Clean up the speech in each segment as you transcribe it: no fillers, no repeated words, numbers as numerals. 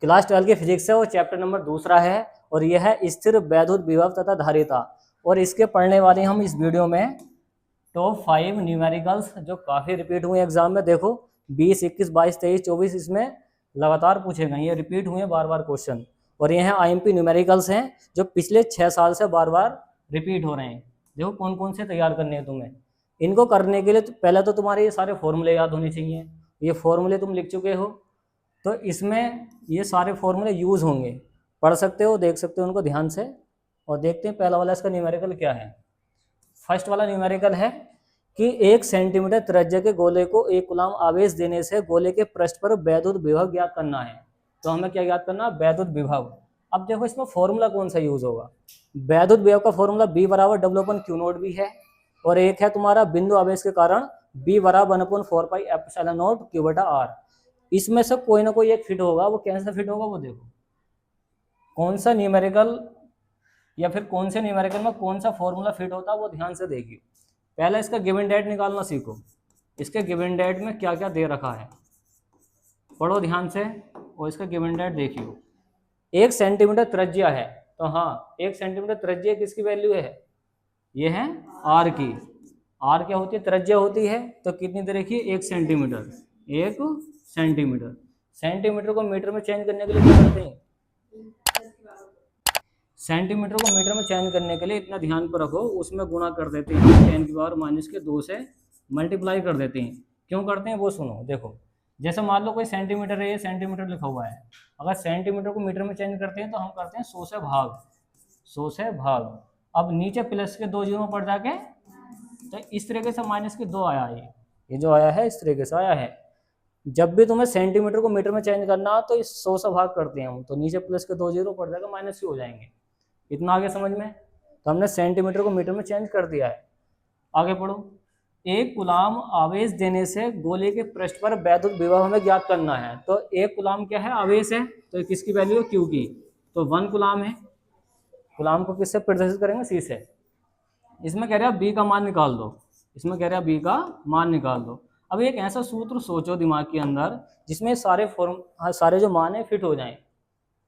Class 12 की physics है, वो चैप्टर नंबर दूसरा है और यह है स्थिर वैद्युत विभव तथा धारिता। और इसके पढ़ने वाले हम इस वीडियो में टॉप 5 न्यूमेरिकल्स जो काफ़ी रिपीट हुए एग्जाम में। देखो 20, 21, 22, 23, 24 इसमें लगातार पूछे गए, ये रिपीट हुए बार बार क्वेश्चन। और ये हैं IMP न्यूमेरिकल्स हैं जो पिछले 6 साल से बार बार रिपीट हो रहे हैं। देखो कौन कौन से तैयार करने हैं तुम्हें। इनको करने के लिए पहले तो तुम्हारे ये सारे फॉर्मूले याद होने चाहिए। ये फॉर्मूले तुम लिख चुके हो, तो इसमें ये सारे फॉर्मूले यूज़ होंगे, पढ़ सकते हो, देख सकते हो उनको ध्यान से। और देखते हैं पहला वाला इसका न्यूमेरिकल क्या है। फर्स्ट वाला न्यूमेरिकल है कि 1 सेंटीमीटर त्रिज्या के गोले को 1 कूलम आवेश देने से गोले के पृष्ठ पर वैद्युत विभव ज्ञात करना है। तो हमें क्या ज्ञात करना है? वैद्युत विभव। अब देखो इसमें फॉर्मूला कौन सा यूज होगा। वैद्युत विभव का फॉर्मूला B बराबर W/Q0 भी है, और एक है तुम्हारा बिंदु आवेश के कारण B बराबर 1/4πε0 Q/r। इसमें से कोई ना कोई एक फिट होगा, वो कैसे फिट होगा वो देखो। कौन सा न्यूमेरिकल या फिर कौन से न्यूमेरिकल में कौन सा फॉर्मूला फिट होता है वो ध्यान से देखिए। पहले इसका गिवन डेट निकालना सीखो। इसके गिवन डेट में क्या क्या दे रखा है पढ़ो ध्यान से, और इसका गिवन डेट देखियो। 1 सेंटीमीटर त्रिज्या है, तो हाँ 1 सेंटीमीटर त्रिज्या किसकी वैल्यू है? ये है आर की। आर क्या होती है? त्रिज्या होती है। तो कितनी दे रखी है? 1 सेंटीमीटर। 1 सेंटीमीटर। सेंटीमीटर को मीटर में चेंज करने के लिए क्या करते हैं? सेंटीमीटर को मीटर में चेंज करने के लिए इतना ध्यान पर रखो, उसमें गुणा कर देते हैं 10⁻⁻2 से मल्टीप्लाई कर देते हैं। क्यों करते हैं वो सुनो। देखो जैसे मान लो कोई सेंटीमीटर है, ये सेंटीमीटर लिखा हुआ है। अगर सेंटीमीटर को मीटर में चेंज करते हैं तो हम करते हैं 100 से भाग। 100 से भाग। अब नीचे प्लस के 2 जीरो पड़ जाके, तो इस तरीके से माइनस के 2 आया। ये जो आया है इस तरीके से आया है। जब भी तुम्हें सेंटीमीटर को मीटर में चेंज करना हो तो इस 100 से भाग करते हैं हम, तो नीचे प्लस के 2 जीरो पड़ जाएगा, माइनस ही हो जाएंगे। इतना आगे समझ में? तो हमने सेंटीमीटर को मीटर में चेंज कर दिया है। आगे पढ़ो। 1 कूलम आवेश देने से गोले के पृष्ठ पर वैद्युत विभव हमें ज्ञात करना है। तो 1 कूलम क्या है? आवेश है। तो किसकी वैल्यू है? Q की। तो 1 कूलम है। कूलम को किससे प्रदर्शित करेंगे? C से। इसमें कह रहा है B का मान निकाल दो। इसमें कह रहा है B का मान निकाल दो। अब एक ऐसा सूत्र सोचो दिमाग के अंदर जिसमें सारे जो मान है फिट हो जाएं।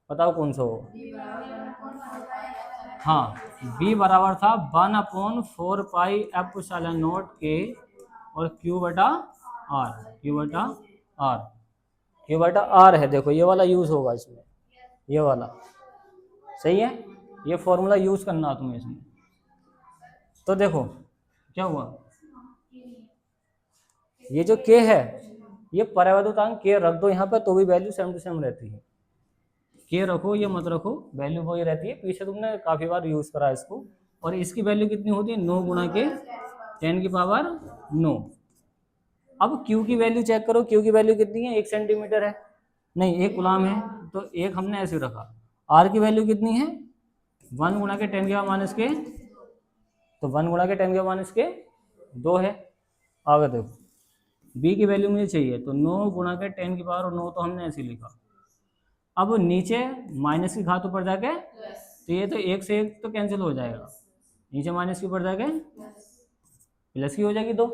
बताओ कौन सा हो? हाँ, B बराबर था 1/4πε0 के और Q/r है। देखो ये वाला यूज होगा इसमें, ये वाला सही है। ये फॉर्मूला यूज करना तुम्हें इसमें। तो देखो क्या हुआ, ये जो K है ये परावैद्युतांक K रख दो यहाँ पे तो भी वैल्यू सेम टू सेम रहती है। K रखो ये मत रखो, वैल्यू वही रहती है। पीछे तुमने काफी बार यूज करा इसको। और इसकी वैल्यू कितनी होती है? 9 गुणा के 10⁻9। अब Q की वैल्यू चेक करो। Q की वैल्यू कितनी है? 1 सेंटीमीटर है, नहीं 1 कूलम है, तो 1 हमने ऐसे रखा। R की वैल्यू कितनी है? 1 गुणा के 10⁻के, तो 1 गुणा के 10⁻2 है। आगे देखो B की वैल्यू मुझे चाहिए, तो 9 गुणा के 10⁻9 तो हमने ऐसे लिखा। अब नीचे माइनस की घात ऊपर जाके, तो ये तो 1 से 1 तो कैंसिल हो जाएगा, नीचे माइनस की ऊपर जाके प्लस की हो जाएगी 2।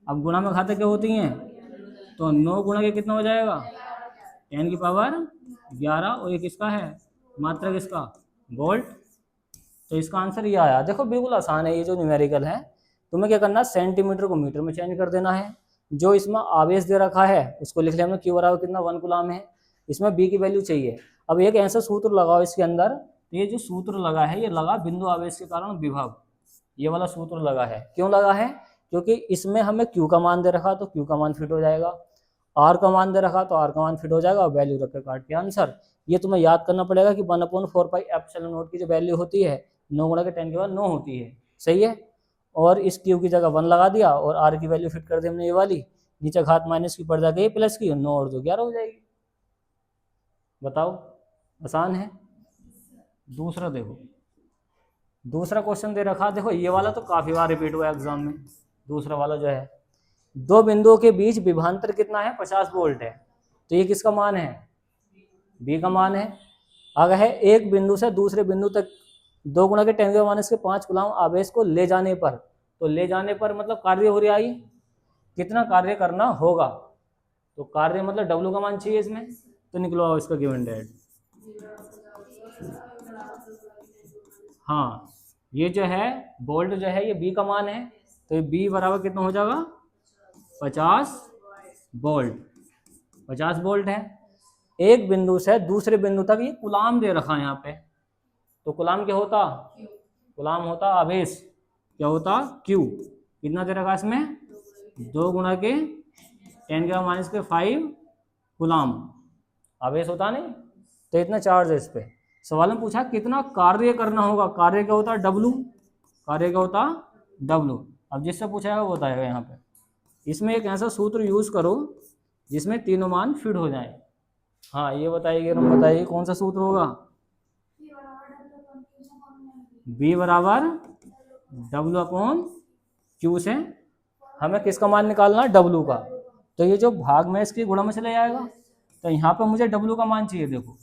अब गुणा में घातें क्या होती हैं? तो 9 गुणा के कितना हो जाएगा? 10⁻11। और ये किसका है? मात्रक इसका वोल्ट। तो इसका आंसर ये आया। देखो बिल्कुल आसान है ये जो न्यूमेरिकल है। तुम्हें क्या करना है? सेंटीमीटर को मीटर में चेंज कर देना है। जो इसमें आवेश दे रखा है उसको लिख लिया हमने, Q बराबर कितना? 1 कूलम है। इसमें B की वैल्यू चाहिए। अब एक ऐसा सूत्र लगाओ इसके अंदर। ये जो सूत्र लगा है ये लगा बिंदु आवेश के कारण विभव। ये वाला सूत्र लगा है। क्यों लगा है? क्योंकि इसमें हमें Q का मान दे रखा तो Q का मान फिट हो जाएगा, R का मान दे रखा तो R का मान फिट हो जाएगा। वैल्यू रख के काट के आंसर। ये तुम्हें याद करना पड़ेगा कि 1/4πε0 की जो वैल्यू होती है 9 गुणा के 10⁻9 होती है। सही है। और इस Q की जगह 1 लगा दिया और R की वैल्यू फिट कर दी हमने, ये वाली। नीचे घात माइनस की पड़ जाएगी, ये प्लस की 9 और 2 11 हो जाएगी। बताओ आसान है। दूसरा देखो, दूसरा क्वेश्चन दे रखा। देखो ये वाला तो काफी बार रिपीट हुआ है एग्जाम में। दूसरा वाला जो है, 2 बिंदुओं के बीच विभवांतर कितना है? 50 वोल्ट है। तो ये किसका मान है? B का मान है। अगर है एक बिंदु से दूसरे बिंदु तक 2 गुणा के 10⁻5 कूलम आवेश को ले जाने पर, तो ले जाने पर मतलब कार्य हो रहा है, कितना कार्य करना होगा? तो कार्य मतलब W का मान चाहिए इसमें। तो निकलवाओ इसका गिवन डेट। हाँ, ये जो है बोल्ट जो है ये बी का मान है, तो ये बी बराबर कितना हो जाएगा 50 वोल्ट। 50 वोल्ट है। एक बिंदु से दूसरे बिंदु तक ये कूलाम दे रखा है यहाँ पे, तो कूलाम क्या होता, कूलाम होता आवेश, क्या होता क्यू। कितना दे रखा इसमें 2 गुणा के 10⁻⁵ कूलाम आवेश होता नहीं, तो इतना चार्ज है इस पे। सवाल में पूछा कितना कार्य करना होगा, कार्य क्या होता है W, कार्य क्या होता W। अब जिससे पूछा है वो बताएगा यहाँ पे। इसमें एक ऐसा सूत्र यूज करो जिसमें तीनों मान फिट हो जाए। हाँ ये बताइए, तुम बताइए कौन सा सूत्र होगा। B बराबर W/Q से हमें किसका मान निकालना है W का, तो ये जो भाग में इसकी गुणा में चले जाएगा, तो यहाँ पर मुझे W का मान चाहिए। देखो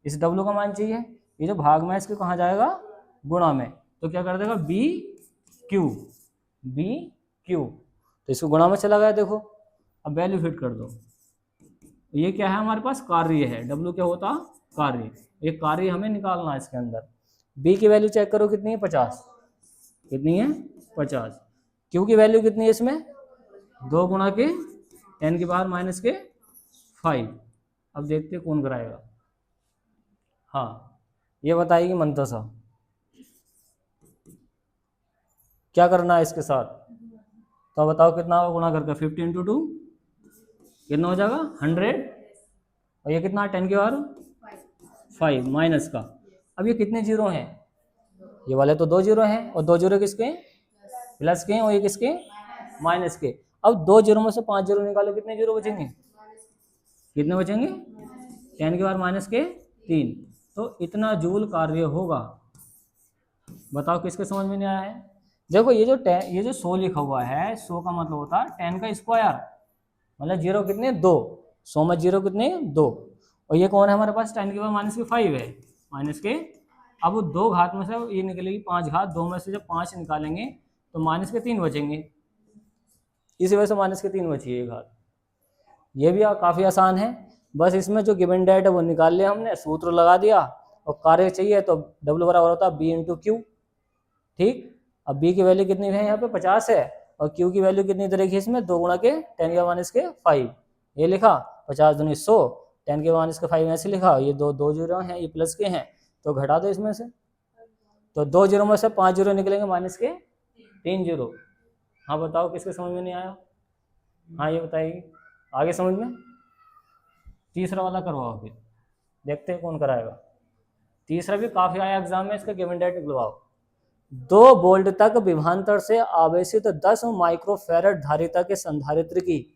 इस W का मान चाहिए, ये जो भाग में इसके कहाँ जाएगा गुणा में, तो क्या कर देगा BQ, तो इसको गुणा में चला गया। देखो अब वैल्यू फिट कर दो, ये क्या है हमारे पास कार्य है, W क्या होता कार्य, ये कार्य हमें निकालना है इसके अंदर। B की वैल्यू चेक करो कितनी है 50, कितनी है 50। Q की वैल्यू कितनी है इसमें 2 गुणा के 10⁻⁵। अब देखते कौन कराएगा। हाँ ये बताएगी मंतसा क्या करना है इसके साथ, तो बताओ कितना होगा गुणा करके 50 × 2 कितना हो जाएगा 100, और ये कितना 10⁵ माइनस का। अब ये कितने जीरो हैं, ये वाले तो 2 जीरो हैं, और 2 जीरो किसके प्लस के, और ये किसके माइनस के। अब 2 जीरो में से 5 जीरो निकालो, कितने जीरो बचेंगे, कितने बचेंगे 10⁻⁻3। तो इतना जूल कार्य होगा। बताओ किसके समझ में नहीं आया है। देखो ये जो 100 लिखा हुआ है, 100 का मतलब होता है 10 का स्क्वायर, मतलब जीरो कितने 2, 100 में जीरो कितने 2, और ये कौन है हमारे पास 10⁻⁻5 है माइनस के। अब 2 घात में से ये निकलेगी 5 घात, 2 में से जब 5 निकालेंगे तो -3 बचेंगे, इसी वजह से -3 बची है घात। ये भी काफ़ी आसान है, बस इसमें जो गिवन डेट है वो निकाल लिया हमने, सूत्र लगा दिया, और कार्य चाहिए तो W बराबर होता है B × Q। ठीक, अब B की वैल्यू कितनी है यहाँ पे 50 है, और Q की वैल्यू कितनी दे रखी है इसमें 2 गुणा के 10⁻⁵, ये लिखा 50 दूनी 100, 10⁻⁵ ऐसे लिखा। ये दो जीरो हैं, ये प्लस के हैं, तो घटा दो इसमें से, तो 2 जीरो में से 5 जीरो निकलेंगे -3 जीरो। हाँ बताओ किसके समझ में नहीं आया। हाँ ये बताइए आगे समझ में। तीसरा वाला करवाओ, फिर देखते हैं कौन कराएगा। तीसरा भी काफी आया एग्जाम में, इसका गिवन डेट निकलवाओ। 2 वोल्ट तक विभवांतर से आवेशित 10 माइक्रोफैरड धारिता के संधारित्र की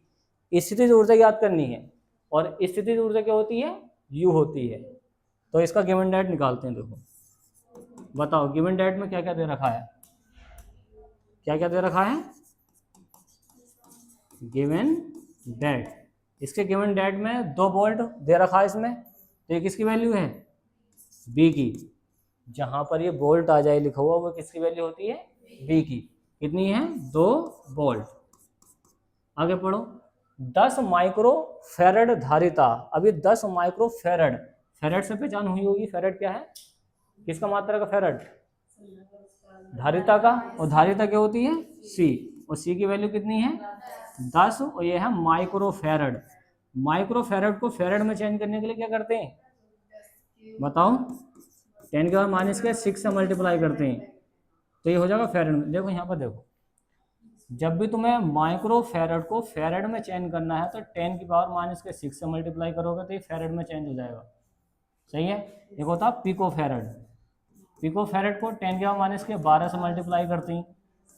स्थितिज ऊर्जा याद करनी है, और स्थितिज ऊर्जा क्या होती है U होती है। तो इसका गिवन डेट निकालते हैं। देखो बताओ गिवन डेट में क्या क्या दे रखा है, क्या क्या दे रखा है गिवन डेट। इसके गिवन डेट में 2 वोल्ट दे रखा है इसमें, तो ये किसकी वैल्यू है B की। जहां पर ये वोल्ट आ जाए लिखा हुआ वो किसकी वैल्यू होती है B की। कितनी है 2 वोल्ट। आगे पढ़ो 10 माइक्रोफैरड धारिता। अभी 10 माइक्रोफैरड, फैरड से पहचान हुई होगी, फैरड क्या है किसका मात्रा का फैरड धारिता का, और धारिता क्या होती है C, और C की वैल्यू कितनी है 10, और ये है माइक्रोफैरड। माइक्रोफैरड को फैरड में चेंज करने के लिए क्या करते हैं बताओ 10⁻⁻6 से मल्टीप्लाई करते हैं, तो ये हो जाएगा फैरड में। देखो यहाँ पर देखो, जब भी तुम्हें माइक्रोफैरड को फैरड में चेंज करना है तो 10⁻⁻6 से मल्टीप्लाई करोगे तो ये फैरड में चेंज हो जाएगा। सही है। एक होता है पिकोफैरड, पिकोफैरड को 10⁻12 से मल्टीप्लाई करते हैं,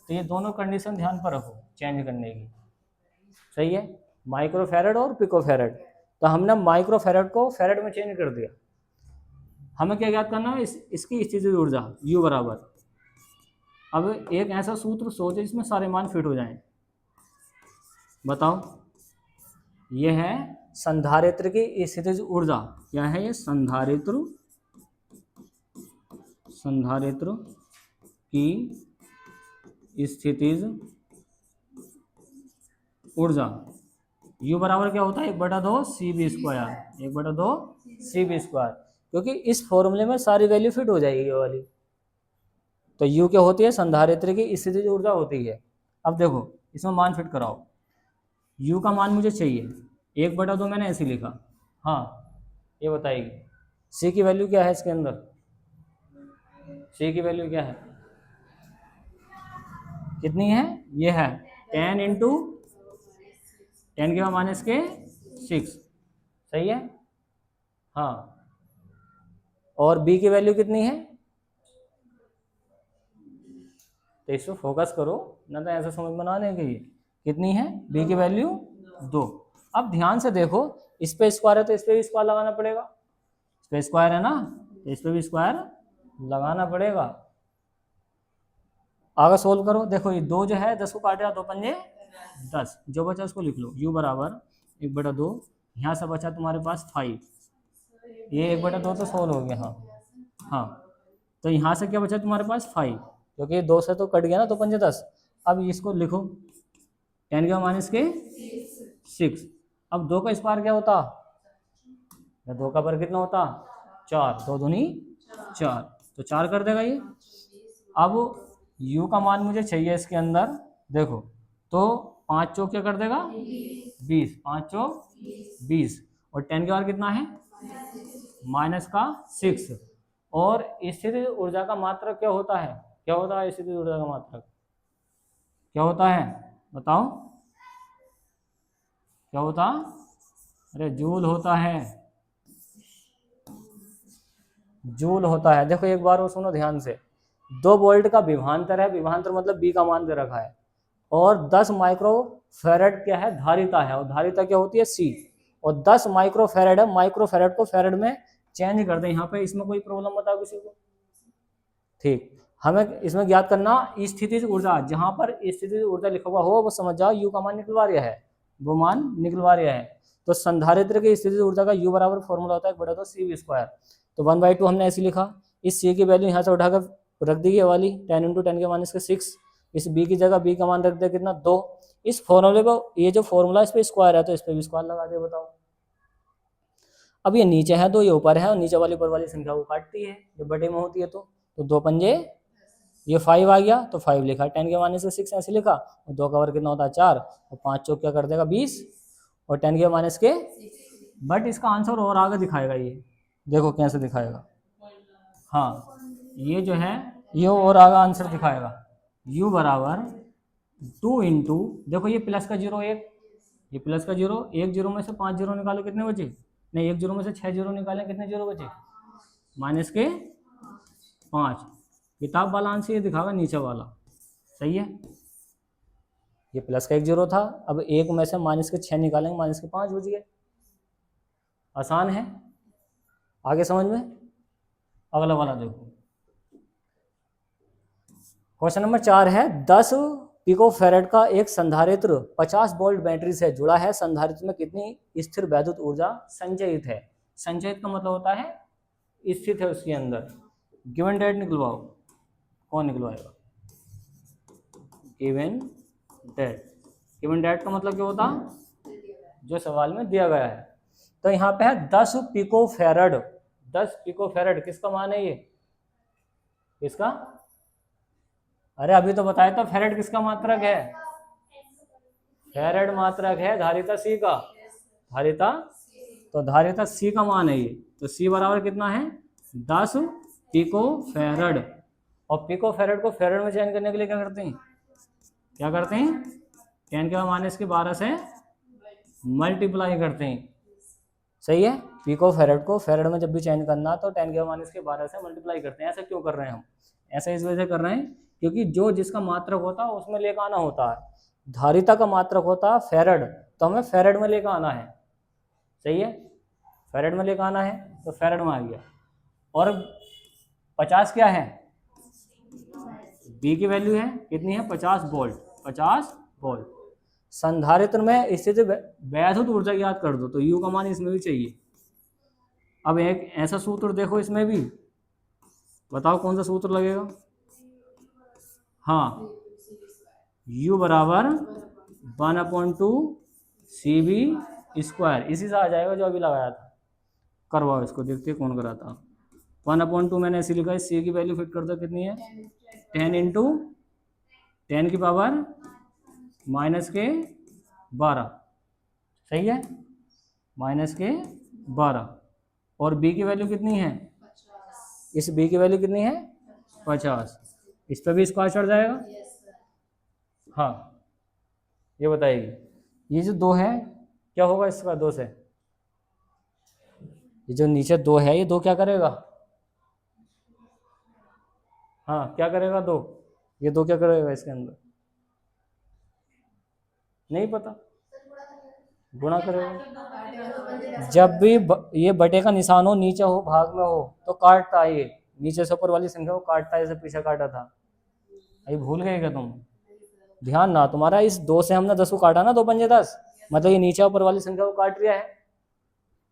तो ये दोनों कंडीशन ध्यान पर रखो चेंज करने की। सही है, माइक्रोफैरड और पिकोफैरड। तो हमने माइक्रोफैरड को फैरड में चेंज कर दिया। हमें क्या याद करना है इसकी स्थितिज ऊर्जा U बराबर। अब एक ऐसा सूत्र सोचो जिसमें सारे मान फिट हो जाएं। बताओ ये है संधारित्र की स्थितिज ऊर्जा। क्या है ये संधारित्र की स्थितिज ऊर्जा, U बराबर क्या होता है 1/2 CB², 1/2 CB², क्योंकि इस फॉर्मूले में सारी वैल्यू फिट हो जाएगी ये वाली। तो U क्या होती है, संधारित्र की स्थितिज ऊर्जा होती है। अब देखो इसमें मान फिट कराओ, U का मान मुझे चाहिए, 1/2 मैंने ऐसे लिखा। हाँ ये बताइए C की वैल्यू क्या है इसके अंदर, C की वैल्यू क्या है, कितनी है, ये है 10 इंटू 10 के माइनस के 6, सही है। हाँ और B की वैल्यू कितनी है, तो इसको फोकस करो ना, तो ऐसा समझ में ना आने की, कितनी है B की वैल्यू 2। अब ध्यान से देखो, इस पे स्क्वायर है तो इस पे भी स्क्वायर लगाना पड़ेगा, इस पे स्क्वायर है ना, इस पे भी स्क्वायर लगाना पड़ेगा। आगे सोल्व करो, देखो ये 2 जो है 10 को काटेगा 2 पंजे 10, जो बचा उसको लिख लो, U बराबर 1/2, यहाँ से बचा तुम्हारे पास 5, ये 1/2 तो सोल्व हो गया। हाँ हाँ, तो यहाँ से क्या बचा तुम्हारे पास 5, क्योंकि 2 से तो कट गया ना, 2 पंजे 10। अब इसको लिखो 10 के माइनस के 6। अब 2 का स्क्वायर क्या होता, 2 का वर्ग कितना होता 4, 2 दूनी 4, तो 4 कर देगा ये। अब U का मान मुझे चाहिए इसके अंदर, देखो तो 5 चौक क्या कर देगा 20, 5 चौक 20, और 10 के बाद कितना है माइनस का 6। और स्थितिज ऊर्जा का मात्रक क्या होता है, क्या होता है स्थितिज ऊर्जा का मात्रक, क्या होता है बताओ, क्या होता, अरे जूल होता है, जूल होता है। देखो एक बार वो सुनो ध्यान से, 2 वोल्ट का विभवांतर है, विभवांतर मतलब B का मान दे रखा है, और 10 माइक्रो फेरेड क्या है धारिता है, और धारिता क्या होती है C, और 10 माइक्रो फेरेड है, माइक्रो फेरेड को फेरेड में चेंज कर दें यहाँ पे, इसमें कोई प्रॉब्लम बताओ किसी को, ठीक। हमें इसमें ज्ञात करना स्थितिज ऊर्जा, जहां पर स्थितिज ऊर्जा लिखा हुआ हो वो समझ जाओ U का मान निकलवा रहा है, वो मान निकलवा रहा है। तो संधारित्र की स्थितिज ऊर्जा का U बराबर फॉर्मूला होता है 1/2 CB², तो 1/2 हमने ऐसे लिखा, इस C की वैल्यू यहाँ से उठाकर रख दी ये वाली 10 इंटू 10 के माइनस के 6, इस B की जगह B का मान रख दिया कितना 2, इस फॉर्मूले पर ये जो फॉर्मूला इस पे स्क्वायर है तो इस पे भी स्क्वायर लगा दे, बताओ। अब ये नीचे है 2, ये ऊपर है, और नीचे वाली ऊपर वाली संख्या को काटती है, जो बटे में होती है, तो 2 पंजे, ये 5 आ गया तो 5 लिखा, 10 के माइनस से 6 ऐसे लिखा, और 2 का वर्ग कितना होता है 4, और 5 चौक क्या कर देगा 20, और 10 के माइनस के, बट इसका आंसर और आगे दिखाएगा ये, देखो कैसे दिखाएगा। हाँ ये जो है ये और आगे आंसर दिखाएगा, U बराबर 2 इंटू, देखो ये प्लस का 0 1, ये प्लस का 0, 1 जीरो में से 5 जीरो निकालो कितने बचे, नहीं 1 जीरो में से 6 जीरो निकालें कितने जीरो बचे, माइनस के 5। किताब वाला आंसर ये दिखाएगा नीचे वाला, सही है। ये प्लस का 1 जीरो था, अब 1 में से माइनस के 6 निकालेंगे, माइनस के 5 बच गए, आसान है, आगे समझ में। अगला वाला देखो, क्वेश्चन नंबर 4 है 10 पिको फेरेड का एक संधारित्र 50 वोल्ट बैटरी से जुड़ा है, संधारित्र में कितनी स्थिर वैद्युत ऊर्जा संचयित है। संचयित का मतलब होता है स्थित है उसके अंदर। गिवन डेट निकलवाओ, कौन निकलवाएगा, गिवन डेट, गिवन डेट का मतलब क्या होता, जो सवाल में दिया गया है। तो यहाँ पे है 10 पिको फेरेड, 10 पिको फेरेड किसका मान है ये, किसका, अरे अभी तो बताया था फेरेड किसका मात्रक है, फेरेड मात्रक है धारिता C का, धारिता, तो धारिता C का मान है ये, तो C बराबर कितना है 10 पिको फेरेड, और पिको फेरेड को फेरेड में चेंज करने के लिए क्या करते हैं, क्या करते हैं 10 के माइनस के 12 से मल्टीप्लाई करते हैं, सही है। पिको फेरेड को फेरेड में जब भी चेंज करना तो 10 के माइनस के 12 से मल्टीप्लाई करते हैं। ऐसा क्यों कर रहे हैं हम, ऐसा इस वजह से कर रहे हैं क्योंकि जो जिसका मात्रक होता है उसमें लेकर आना होता है, धारिता का मात्रक होता है फेरेड, तो हमें फेरेड में लेकर आना है, सही है, फेरेड में लेकर आना है, तो फेरेड में आ गया। और 50 क्या है, बी की वैल्यू है कितनी है 50 वोल्ट, 50 वोल्ट। संधारित्र में स्थित वैद्युत ऊर्जा याद कर दो, तो U का मान इसमें भी चाहिए। अब एक ऐसा सूत्र देखो इसमें भी, बताओ कौन सा सूत्र लगेगा, हाँ U बराबर 1/2 सी बी स्क्वायर, इसी से आ जाएगा जो अभी लगाया था। करवाओ इसको, देखते हैं कौन कराता। 1/2 मैंने ऐसे लिखा है, सी की वैल्यू फिट कर दो कितनी है, 10 इंटू 10 की पावर माइनस के 12, सही है, माइनस के 12। और बी की वैल्यू कितनी है, इस बी की वैल्यू कितनी है 50, इस पर भी स्क्वायर चढ़ जाएगा। हाँ ये बताइए, ये जो 2 है क्या होगा इसका 2 से, ये जो नीचे 2 है ये 2 क्या करेगा, हाँ क्या करेगा 2, ये 2 क्या करेगा इसके अंदर, नहीं पता, गुणा करेगा। जब भी ये बटे का निशान हो, नीचे हो, भाग में हो, तो काटता है ये, नीचे से ऊपर वाली संख्या को काटता है, जैसे पीछे काटा था। अभी भूल गए क्या तुम, ध्यान ना तुम्हारा, इस 2 से हमने 10 को काटा ना, 2 पंजे 10, मतलब ये नीचे ऊपर वाली संख्या को काट रहा है,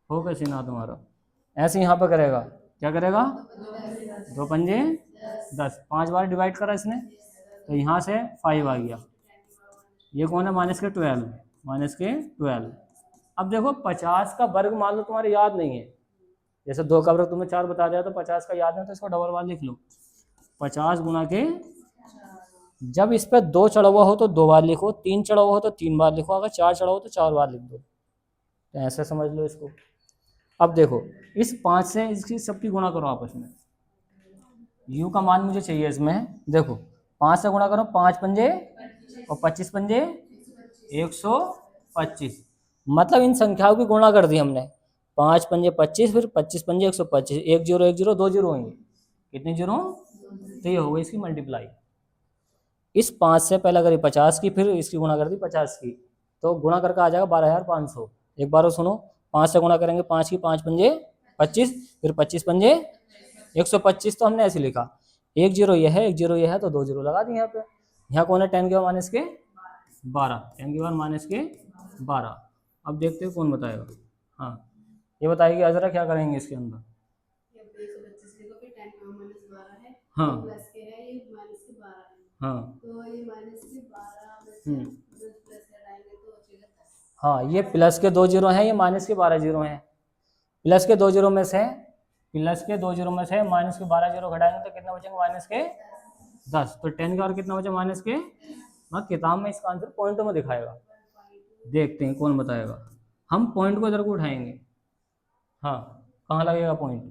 हो कैसे ना तुम्हारा, ऐसे यहाँ पे करेगा, क्या करेगा 2 पंजे 10, 5 बार डिवाइड करा इसने, तो यहाँ से 5 आ गया, ये कौन है माइनस के 12, माइनस के 12। अब देखो 50 का वर्ग मान लो तुम्हारे याद नहीं है, जैसे 2 का वर्ग तुम्हें 4 बता दिया, तो 50 का याद है तो इसको डबल बार लिख लो, 50 गुना के, जब इस पर 2 चढ़ा हुआ हो तो 2 बार लिखो, 3 चढ़ा हुआ हो तो 3 बार लिखो, अगर 4 चढ़ा हो तो 4 बार लिख दो, तो ऐसे समझ लो इसको। अब देखो इस 5 से इसकी सबकी गुणा करो आपस में, u का मान मुझे चाहिए इसमें, देखो 5 से गुणा करो, 5 पंजे और 25 पंजे 125, मतलब इन संख्याओं की गुणा कर दी हमने, 5 पंजे 25, फिर 25 पंजे 125, 1 जीरो 1 जीरो 2 जीरो होंगे, कितने जीरो, तो ये हो गई इसकी मल्टीप्लाई। इस 5 से पहले करी 50 की, फिर इसकी गुणा कर दी 50 की, तो गुणा करके आ जाएगा 12,500। एक बार सुनो, 5 से गुणा करेंगे 5 की, 5 पंजे 25, फिर 25 पंजे 125, तो हमने ऐसे लिखा, 1 जीरो ये है, 1 जीरो ये है, तो 2 जीरो लगा दी यहाँ पे। यहाँ कौन है 10 के माइनस के 12, 10 के बाद माइनस के 12। अब देखते हैं कौन बताएगा, हाँ ये बताएगी अजरा, क्या करेंगे इसके अंदर, हाँ हाँ हाँ, ये प्लस के 2 जीरो हैं, ये माइनस के 12 जीरो हैं, प्लस के 2 जीरो में से, प्लस के 2 जीरो में से माइनस के 12 जीरो घटाएंगे तो कितना बचेंगे, माइनस के 10, तो 10 का और कितना बचा माइनस के, हाँ किताब में इसका आंसर पॉइंटों में दिखाएगा, देखते हैं कौन बताएगा। हम पॉइंट को इधर को उठाएंगे, हाँ कहाँ लगेगा पॉइंट,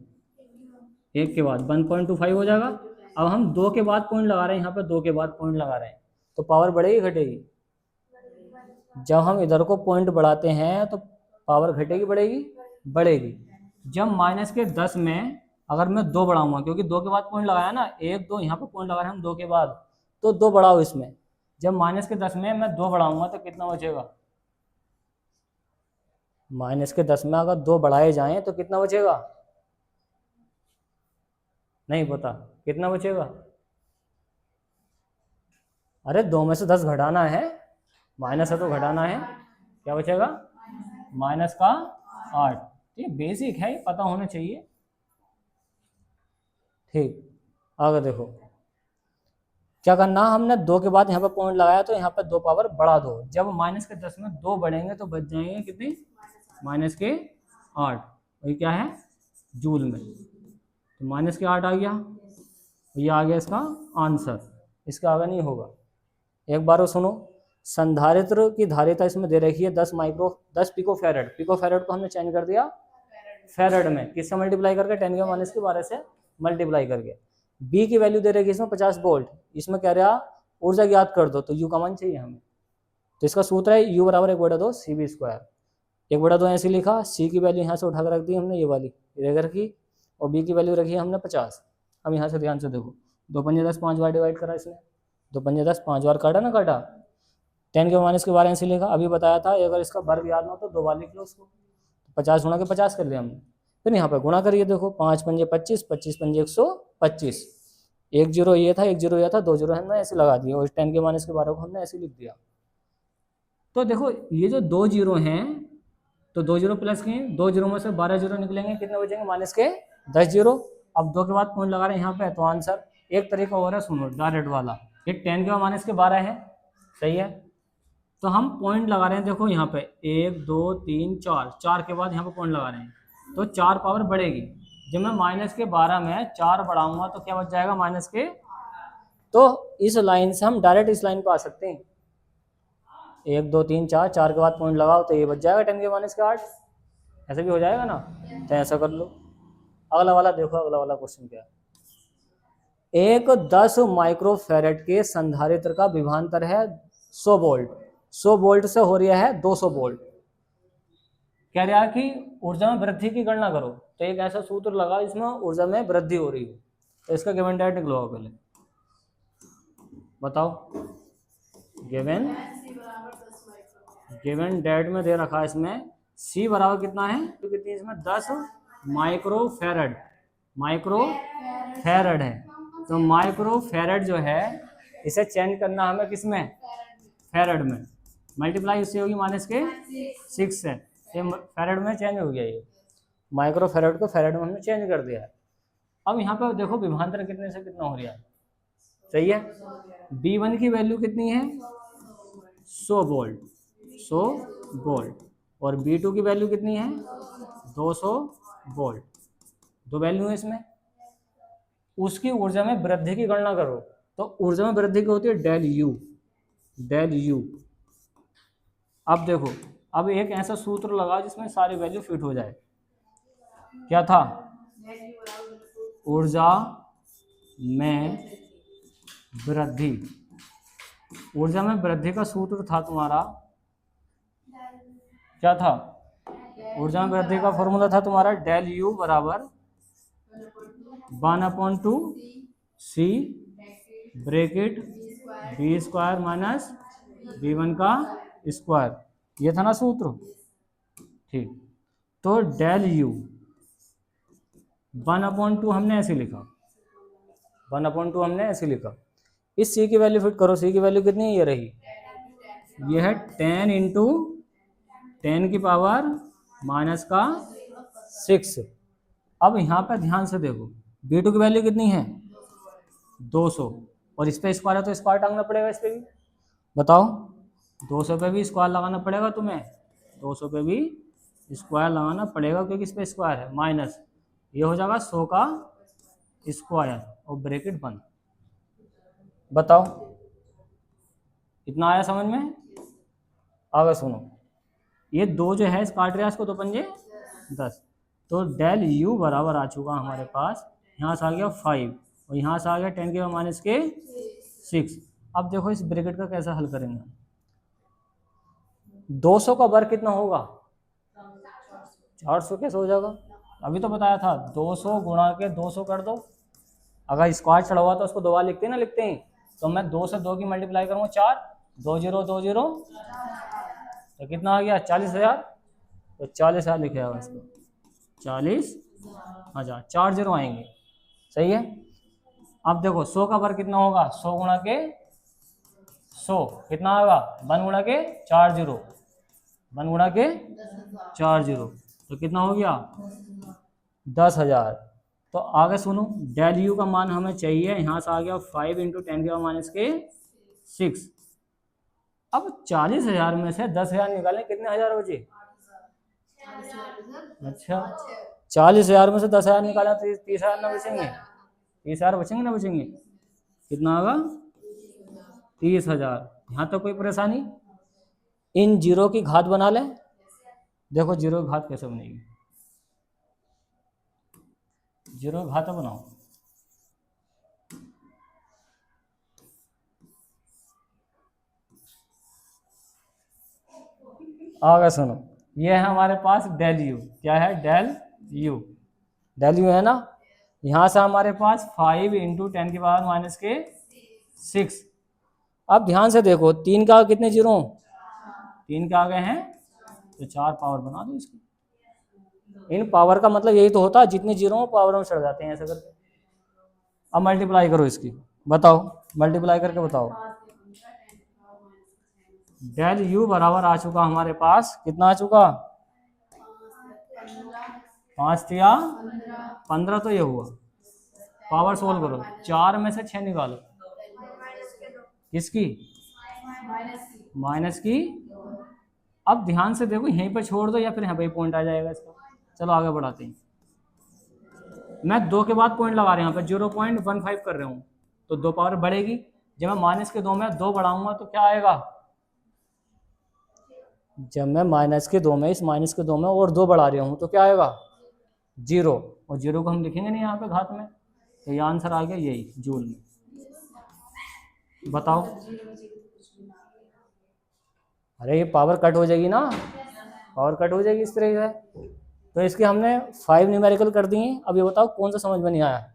1 के बाद 1.25 हो जाएगा। अब हम 2 के बाद पॉइंट लगा रहे हैं, यहाँ पे 2 के बाद पॉइंट लगा रहे हैं, तो पावर बढ़ेगी घटेगी, जब हम इधर को पॉइंट बढ़ाते हैं तो पावर घटेगी बढ़ेगी, बढ़ेगी। जब माइनस के 10 में अगर मैं 2 बढ़ाऊंगा, क्योंकि 2 के बाद पॉइंट लगाया ना, 1 2 यहाँ पे पॉइंट लगा रहे हैं हम 2 के बाद, तो 2 बढ़ाओ इसमें, जब माइनस के 10 में मैं 2 बढ़ाऊंगा तो कितना बचेगा, माइनस के 10 में अगर 2 बढ़ाए जाएं तो कितना बचेगा, नहीं पता कितना बचेगा, अरे 2 में से 10 घटाना है, माइनस है तो घटाना है, क्या बचेगा माइनस का 8। ये बेसिक है, ये पता होना चाहिए, ठीक। आगे देखो क्या करना, हमने 2 के बाद यहाँ पे पॉइंट लगाया तो यहाँ पे 2 पावर बढ़ा दो, जब माइनस के 10 में 2 बढ़ेंगे तो बच जाएंगे कितने, माइनस के 8, ये क्या है जूल में, तो माइनस के 8 आ गया, ये आ गया इसका आंसर, इसका आगे नहीं होगा। एक बार सुनो, संधारित्र की धारिता इसमें दे रखी है 10 पिको फैरेड, पिको फैरेड को हमने चेंज कर दिया फैरेड में, किससे मल्टीप्लाई करके, 10 के माइनस के 12 से मल्टीप्लाई करके। बी की वैल्यू दे रखी है इसमें 50 वोल्ट, इसमें कह रहा ऊर्जा ज्ञात कर दो, तो यू का मान चाहिए हमें, तो इसका सूत्र है यू बराबर 1/2 CV स्क्वायर, 1/2 ऐसे लिखा, सी की वैल्यू यहाँ से उठा कर रख दी हमने, ये वाली रेगर की, और बी की वैल्यू रखी है हमने 50। अब यहाँ से ध्यान से देखो, 2 पंजे 10, 5 बार डिवाइड करा इसने, 2 पंजे 10, 5 बार काटा ना, काटा, 10 के माइनस के 12 ऐसे लिखा, अभी बताया था अगर इसका वर्ग याद ना हो तो 2 बार लिख लो उसको, 50 गुणा के 50 कर लिया हमने, फिर यहाँ पे गुणा करिए, देखो 5 पंजे 25, 25 पंजे 125, 1 जीरो ये था, 1 जीरो ये था, 2 जीरो हमने ऐसे लगा दिए, और 10 के माइनस के 12 को हमने ऐसे लिख दिया। तो देखो ये जो 2 जीरो हैं, तो 2 जीरो प्लस के 2 जीरो में से 12 जीरो निकलेंगे, कितने बचेंगे माइनस के 10 जीरो। अब 2 के बाद पॉइंट लगा रहे हैं यहाँ पे, तो आंसर एक तरीका और है, सुनो डायरेक्ट वाला, ये 10 के माइनस के 12 है, सही है, तो हम पॉइंट लगा रहे हैं, देखो यहाँ पे 1 2 3 4, 4 के बाद यहाँ पे पॉइंट लगा रहे हैं, तो 4 पावर बढ़ेगी। जब मैं -12 में 4 बढ़ाऊंगा तो क्या बच जाएगा -, तो इस लाइन से हम डायरेक्ट इस लाइन पर आ सकते हैं। 1 2 3 4, 4 के बाद पॉइंट लगाओ तो ये बच जाएगा 10⁻⁸। ऐसे भी हो जाएगा ना, तो ऐसा कर लो। अगला वाला देखो, अगला वाला क्वेश्चन क्या है। एक 10 माइक्रोफैरेड के संधारित्र का विभवांतर है 100 वोल्ट, 100 वोल्ट से हो रहा है 200 वोल्ट। कह रहा है कि ऊर्जा में वृद्धि की गणना करो, तो एक ऐसा सूत्र लगा इसमें ऊर्जा में वृद्धि हो रही है, तो इसका गिवन डेट निकलवाओ पहले, बताओ। गिवन डेट में दे रखा है इसमें C बराबर कितना है, तो कितनी इसमें 10 माइक्रोफैरड, माइक्रोफैरड है। तो माइक्रोफैरड जो है इसे चेंज करना हमें किसमें, फैरड में, मल्टीप्लाई इससे होगी -6 से, ये फैरड में चेंज हो गया, ये माइक्रोफैरड को फैरड में हमने चेंज कर दिया है। अब यहाँ पर देखो विभवांतर कितने से कितना हो रहा है, सही है। B1 की वैल्यू कितनी है 100 वोल्ट, 100 वोल्ट, और B2 की वैल्यू कितनी है 200 वोल्ट, दो वैल्यू है इसमें। उसकी ऊर्जा में वृद्धि की गणना करो, तो ऊर्जा में वृद्धि की होती है डेल यू, डेल यू। अब देखो, अब एक ऐसा सूत्र लगा जिसमें सारी वैल्यू फिट हो जाए। क्या था, ऊर्जा में वृद्धि, ऊर्जा में वृद्धि का सूत्र था तुम्हारा, क्या था, ऊर्जा में वृद्धि का फॉर्मूला था तुम्हारा डेल यू बराबर 1/2 C bracket B² minus B1 का स्क्वायर, ये था ना सूत्र, ठीक। तो डेल यू 1/2 हमने ऐसे लिखा, 1/2 हमने ऐसे लिखा। इस C की वैल्यू फिट करो, C की वैल्यू कितनी है, ये रही, ये है 10 इंटू 10 की पावर -6। अब यहाँ पे ध्यान से देखो, B2 की वैल्यू कितनी है 200, और इस पे स्क्वायर है तो स्क्वायर टांगना पड़ेगा इस पे भी, बताओ। 200 पे भी स्क्वायर लगाना पड़ेगा तुम्हें, 200 पे भी स्क्वायर लगाना पड़ेगा, क्योंकि इस पे स्क्वायर है, माइनस ये हो जाएगा 100 का स्क्वायर और ब्रैकेट बंद। बताओ इतना आया समझ में। आगे सुनो, ये 2 जो है इस काट रहा है इसको, 2 पंजे 10, तो डेल यू बराबर आ चुका हमारे पास, यहाँ से आ गया 5 और यहाँ से आ गया 10⁻⁶। अब देखो इस ब्रैकेट का कैसा हल करेंगे, 200 का वर्ग कितना होगा 400, कैसे हो जाएगा, अभी तो बताया था 200 गुणा के 200 कर दो। अगर स्क्वायर चढ़ा हुआ तो उसको 2 बार लिखते हैं ना, लिखते हैं, तो मैं 2 से 2 की मल्टीप्लाई करूँगा 4, 2 0 2 0, तो कितना आ गया 40,000, तो 40,000 लिखे हुआ इसको, 40,000, 4 0 आएंगे, सही है। अब देखो 100 का वर्ग कितना होगा, 100 गुणा के 100 कितना होगा 1 गुणा के 4 0, 1 गुणा के 4 0, तो कितना हो गया 10,000। तो आगे सुनो, डेल यू का मान हमें चाहिए, यहाँ से आ गया 5 इंटू 10⁻⁶। अब 40,000 में से 10,000 निकालें, कितने हजार बचे, अच्छा 40,000 में से 10,000 निकाला तो 30,000 ना बचेंगे, 30,000 बचेंगे ना बचेंगे, कितना होगा 30,000। यहाँ तो कोई परेशानी। इन जीरो की घात बना लें, देखो जीरो की घात कैसे बनेगी, जीरो की घात बनाओ, आगे सुनो, ये है हमारे पास डेल यू, क्या है डेल यू, डेल यू है ना। यहाँ से हमारे पास 5 इंटू 10⁻⁶। अब ध्यान से देखो, 3 का कितने जीरो, 3 के आगे हैं तो 4 पावर बना दो इसकी। इन पावर का मतलब यही तो होता है, जितने जीरो हो पावर में चढ़ जाते हैं ऐसे करके। अब मल्टीप्लाई करो इसकी, बताओ मल्टीप्लाई करके बताओ। डेल यू बराबर आ चुका हमारे पास, कितना आ चुका 5 या 15, तो ये हुआ। पावर सोल्व करो, 4 में से 6 निकालो, किसकी माइनस की, अब ध्यान से देखो यहीं पर छोड़ दो या फिर यहाँ पे पॉइंट आ जाएगा इसका। चलो आगे बढ़ाते हैं। मैं 2 के बाद पॉइंट लगा रहा हूँ यहाँ पे 0.15 कर रहा हूँ, तो 2 पावर बढ़ेगी। जब मैं माइनस के 2 में 2 बढ़ाऊंगा तो क्या आएगा, जब मैं माइनस के 2 में इस माइनस के 2 में और 2 बढ़ा रहा हूँ तो क्या आएगा 0, और 0 को हम लिखेंगे नहीं यहाँ पे घात में, तो ये आंसर आ गया यही जूल में। बताओ, अरे ये पावर कट हो जाएगी ना, पावर कट हो जाएगी इस तरह से। तो इसके हमने 5 न्यूमेरिकल कर दिए। अब ये बताओ कौन सा समझ में नहीं आया,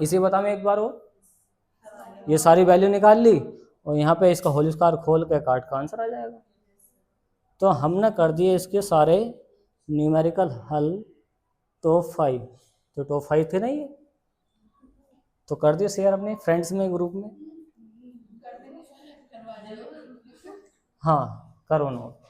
इसे बता मैं एक बार और। ये सारी वैल्यू निकाल ली और यहाँ पे इसका होल स्क्वायर खोल के काट का आंसर आ जाएगा। तो हमने कर दिए इसके सारे न्यूमेरिकल हल टॉप 5, तो टॉप 5 थे ना ये, तो कर दिए शेयर अपने फ्रेंड्स में ग्रुप में। हाँ करो नोट।